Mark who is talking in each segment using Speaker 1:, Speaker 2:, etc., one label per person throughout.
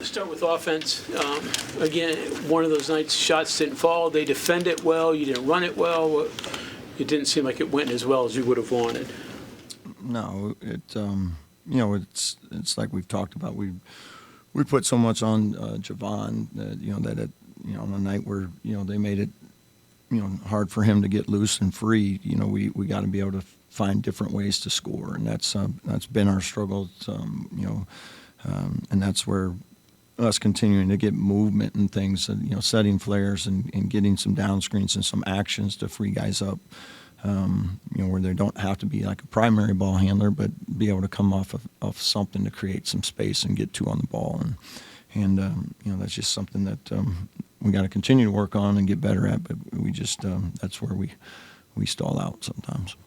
Speaker 1: Start with offense. Again, one of those nights, shots didn't fall. They defend it well. You didn't run it well. It didn't seem like it went as well as you would have wanted.
Speaker 2: No, it's like we've talked about. We put so much on Javon that on a night where they made it hard for him to get loose and free. We got to be able to find different ways to score, and that's been our struggle. And that's where us continuing to get movement and things, setting flares and getting some down screens and some actions to free guys up, where they don't have to be like a primary ball handler, but be able to come off of something to create some space and get two on the ball. And that's just something that we got to continue to work on and get better at, but we just that's where we stall out sometimes.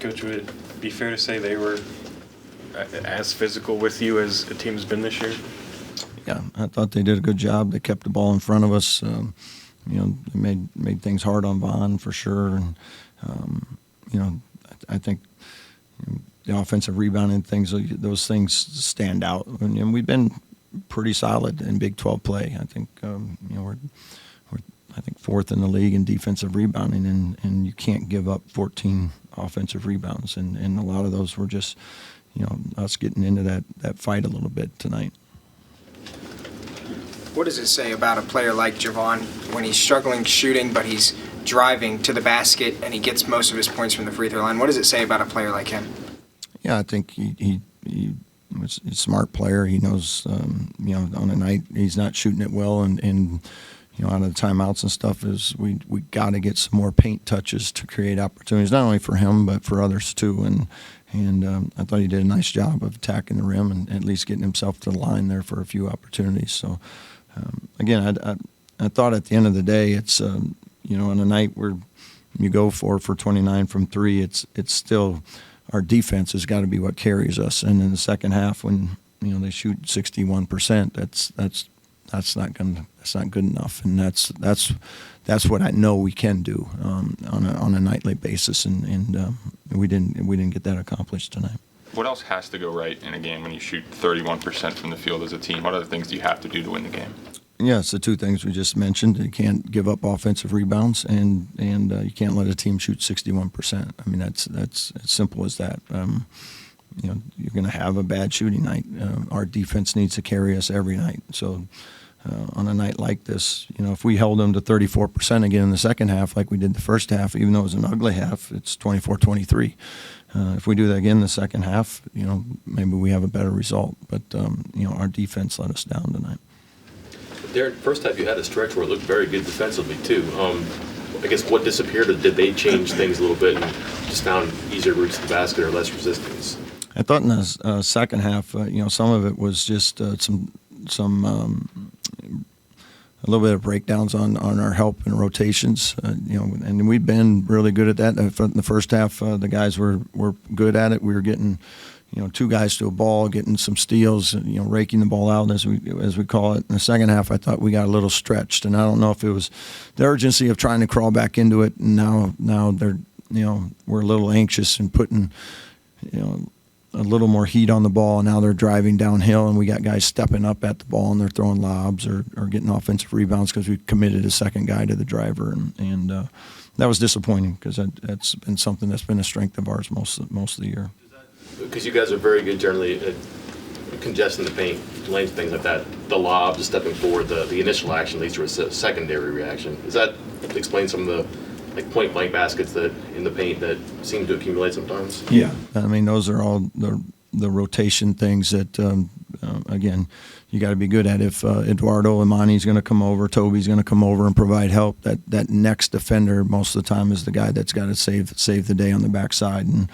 Speaker 3: Coach, would it be fair to say they were as physical with you as the team's been this year?
Speaker 2: Yeah, I thought they did a good job. They kept the ball in front of us. They made things hard on Vaughn for sure. And I think the offensive rebounding things, those things stand out. And we've been pretty solid in Big 12 play. I think we're I think fourth in the league in defensive rebounding, and you can't give up 14 offensive rebounds. And a lot of those were just us getting into that fight a little bit tonight.
Speaker 4: What does it say about a player like Javon when he's struggling shooting, but he's driving to the basket and he gets most of his points from the free throw line? What does it say about a player like him?
Speaker 2: Yeah, I think he's a smart player. He knows, on a night he's not shooting it well, and out of the timeouts and stuff, is we got to get some more paint touches to create opportunities, not only for him but for others too. And I thought he did a nice job of attacking the rim and at least getting himself to the line there for a few opportunities. So again, I thought at the end of the day, it's on a night where you go 4 for 29 from three, it's still our defense has got to be what carries us. And in the second half, when they shoot 61%, that's not good enough, and that's what I know we can do on a nightly basis, and we didn't get that accomplished tonight.
Speaker 5: What else has to go right in a game when you shoot 31% from the field as a team? What other things do you have to do to win the game?
Speaker 2: Yeah, it's the two things we just mentioned. You can't give up offensive rebounds, and you can't let a team shoot 61%. I mean, that's as simple as that. You're going to have a bad shooting night. Our defense needs to carry us every night. So on a night like this, if we held them to 34% again in the second half like we did the first half, even though it was an ugly half, it's 24-23. If we do that again in the second half, maybe we have a better result. But, our defense let us down tonight.
Speaker 6: Darren, first half you had a stretch where it looked very good defensively too. I guess what disappeared, did they change things a little bit and just found easier routes to the basket or less resistance?
Speaker 2: I thought in the second half, some of it was just a little bit of breakdowns on our help and rotations, and we've been really good at that. In the first half, the guys were good at it. We were getting, two guys to a ball, getting some steals, raking the ball out as we call it. In the second half, I thought we got a little stretched, and I don't know if it was the urgency of trying to crawl back into it, and now they're, we're a little anxious and putting, a little more heat on the ball, and now they're driving downhill, and we got guys stepping up at the ball, and they're throwing lobs or getting offensive rebounds because we committed a second guy to the driver, and that was disappointing because that's been something that's been a strength of ours most of the year.
Speaker 6: Because you guys are very good generally at congesting the paint, lanes, things like that. The lob, the stepping forward, the initial action leads to a secondary reaction. Does that explain some of the point blank baskets that in the paint that seem to accumulate sometimes?
Speaker 2: Yeah, I mean those are all the rotation things that again you got to be good at. If Eduardo Imani's going to come over, Toby's going to come over and provide help, that next defender most of the time is the guy that's got to save the day on the backside, and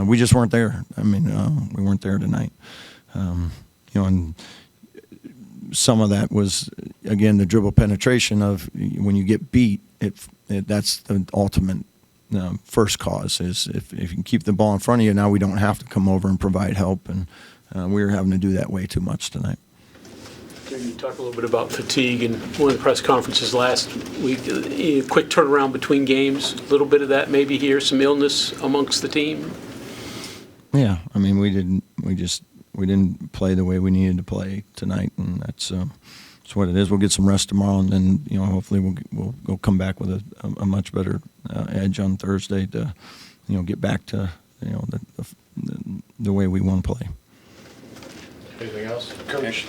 Speaker 2: we just weren't there. I mean we weren't there tonight. And some of that was again the dribble penetration of when you get beat. That's the ultimate first cause is if you can keep the ball in front of you, now we don't have to come over and provide help, and we were having to do that way too much tonight.
Speaker 1: You talk a little bit about fatigue in one of the press conferences last week, a quick turnaround between games, a little bit of that maybe here, some illness amongst the team.
Speaker 2: Yeah, I mean we play the way we needed to play tonight, and that's what it is. We'll get some rest tomorrow, and then hopefully we'll come back with a much better edge on Thursday to get back to the way we want to play.
Speaker 6: Anything else?
Speaker 7: Coach,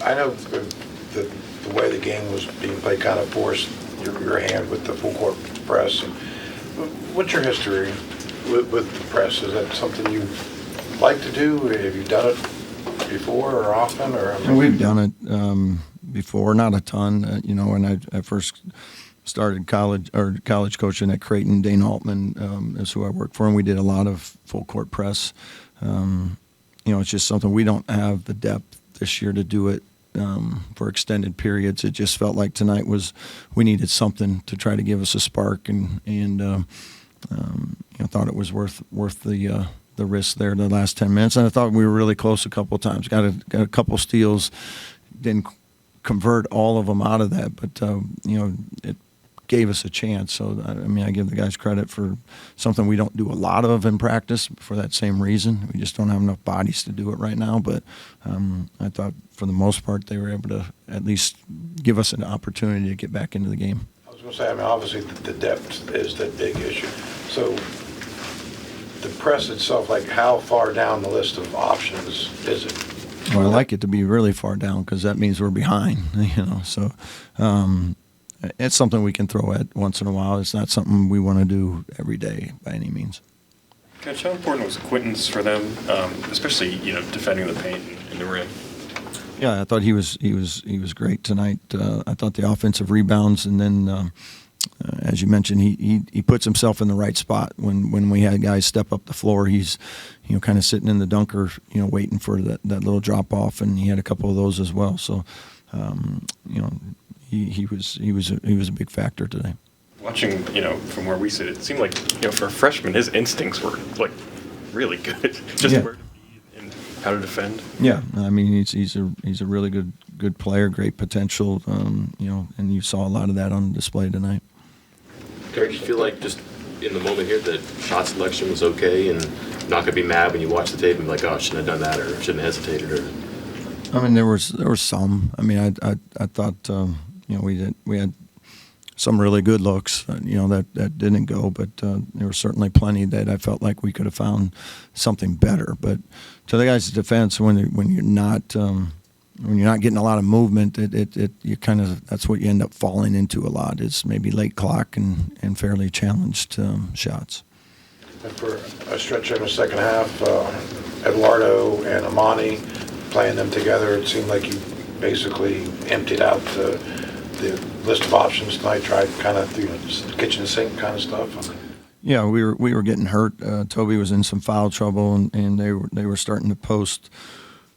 Speaker 7: I know the way the game was being played kind of forced your hand with the full court press. What's your history with the press? Is that something you like to do? Have you done it before or often?
Speaker 2: We've done it before, not a ton. When I first started college coaching at Creighton, Dane Altman is who I worked for, and we did a lot of full court press. It's just something we don't have the depth this year to do it for extended periods. It just felt like tonight we needed something to try to give us a spark, and thought it was worth the risk there the last 10 minutes. And I thought we were really close a couple of times. Got a couple steals, didn't convert all of them out of that, but it gave us a chance. So I give the guys credit for something we don't do a lot of in practice for that same reason. We just don't have enough bodies to do it right now. But I thought for the most part they were able to at least give us an opportunity to get back into the game.
Speaker 7: I was going to say, obviously the depth is the big issue. So the press itself, like how far down the list of options is it?
Speaker 2: Well, I like it to be really far down because that means we're behind. So it's something we can throw at once in a while. It's not something we want to do every day by any means.
Speaker 3: Coach, how important was Quinton's for them, especially defending the paint in the rim?
Speaker 2: Yeah, I thought he was great tonight. I thought the offensive rebounds, and then as you mentioned, he puts himself in the right spot when we had guys step up the floor. He's kind of sitting in the dunker, waiting for that little drop off, and he had a couple of those as well. So he was a big factor today.
Speaker 3: Watching, from where we sit, it seemed like, for a freshman, his instincts were like really good. Just where to be and how to defend.
Speaker 2: Yeah, he's a really good player, great potential. And you saw a lot of that on display tonight.
Speaker 6: Derek, you feel like just in the moment here that shot selection was okay and not gonna be mad when you watch the tape and be like, oh, I shouldn't have done that or shouldn't have hesitated or?
Speaker 2: There was some. I thought we had some really good looks, that didn't go, but there were certainly plenty that I felt like we could have found something better. But to the guys' defense, when you're not getting a lot of movement, you kind of, that's what you end up falling into a lot, is maybe late clock and fairly challenged shots.
Speaker 7: And for a stretch in the second half, Eduardo and Amani, playing them together, it seemed like you basically emptied out the list of options tonight, tried kind of just kitchen sink kind of stuff.
Speaker 2: Yeah, we were getting hurt. Toby was in some foul trouble, and they were starting to post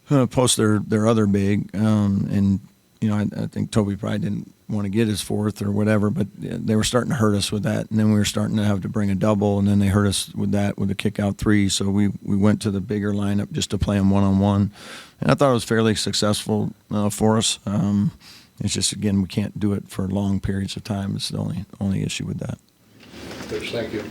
Speaker 2: their other big, and I think Toby probably didn't want to get his fourth or whatever, but they were starting to hurt us with that, and then we were starting to have to bring a double, and then they hurt us with that with a kick out three, so we went to the bigger lineup just to play them one-on-one, and I thought it was fairly successful for us. It's just, again, we can't do it for long periods of time. It's the only issue with that.
Speaker 7: Coach, thank you.